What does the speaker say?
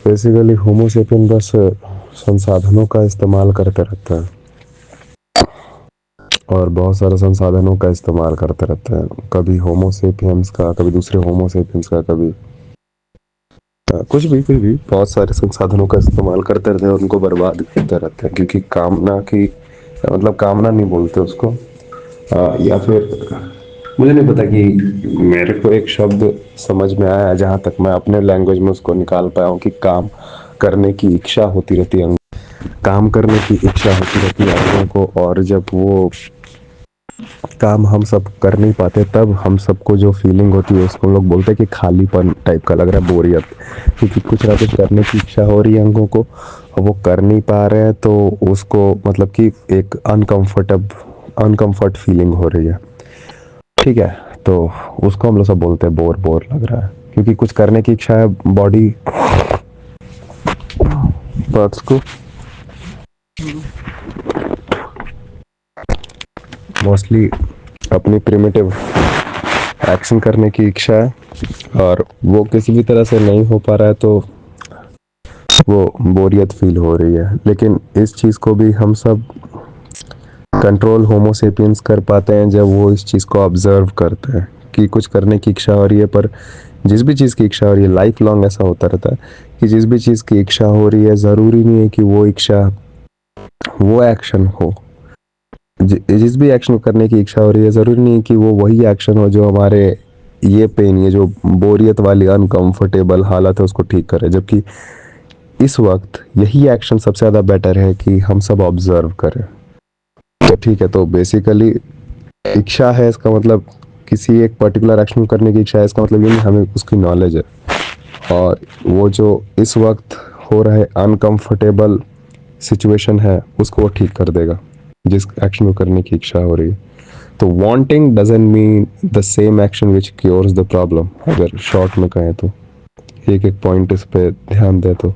Basically होमो sapien बस संसाधनों का इस्तेमाल करते रहता है और बहुत सारे संसाधनों का इस्तेमाल करते रहते हैं, कभी होमो सेपियंस का, कभी दूसरे होमो सेपियंस का, कभी कुछ भी बहुत सारे संसाधनों का इस्तेमाल करते रहते हैं और उनको बर्बाद करते रहते हैं, क्योंकि कामना की मतलब कामना नहीं बोलते उसको, या फिर मुझे नहीं पता कि मेरे को एक शब्द समझ में आया जहां तक मैं अपने लैंग्वेज में उसको निकाल पाया हूँ कि काम करने की इच्छा होती रहती है, काम करने की इच्छा होती रहती है अंगों को, और जब वो काम हम सब कर नहीं पाते तब हम सबको जो फीलिंग होती है उसको हम लोग बोलते हैं कि खालीपन टाइप का लग रहा है, बोरियत, क्योंकि कुछ ना कुछ करने की इच्छा हो रही है अंगों को और वो कर नहीं पा रहे हैं, तो उसको मतलब कि एक अनकंफर्ट फीलिंग हो रही है। ठीक है, तो उसको हम लोग सब बोलते हैं बोर बोर लग रहा है, क्योंकि कुछ करने की इच्छा है बॉडी पार्ट्स को मोस्टली अपनी प्रिमिटिव एक्शन करने की इच्छा है और वो किसी भी तरह से नहीं हो पा रहा है, तो वो बोरियत फील हो रही है। लेकिन इस चीज़ को भी हम सब कंट्रोल होमो सेपियंस कर पाते हैं जब वो इस चीज़ को ऑब्जर्व करते हैं कि कुछ करने की इच्छा हो रही है, पर जिस भी चीज़ की इच्छा हो रही है लाइफ लॉन्ग ऐसा होता रहता है कि जिस भी चीज़ की इच्छा हो रही है ज़रूरी नहीं है कि वो इच्छा वो एक्शन हो, जिस भी एक्शन करने की इच्छा हो रही है ज़रूरी नहीं है कि वो वही एक्शन हो जो हमारे ये पेन, ये जो बोरियत वाली अनकंफर्टेबल हालत है उसको ठीक करे, जबकि इस वक्त यही एक्शन सबसे ज़्यादा बेटर है कि हम सब ऑब्जर्व करें। तो ठीक है, तो बेसिकली इच्छा है इसका मतलब किसी एक पर्टिकुलर एक्शन करने की इच्छा है, इसका मतलब ये नहीं हमें उसकी नॉलेज है, और वो जो इस वक्त हो रहा है अनकंफर्टेबल सिचुएशन है उसको वो ठीक कर देगा जिस एक्शन को करने की इच्छा हो रही है। तो wanting doesn't mean the same action which cures the problem, अगर शॉर्ट में कहें तो एक एक पॉइंट इस पे ध्यान दे तो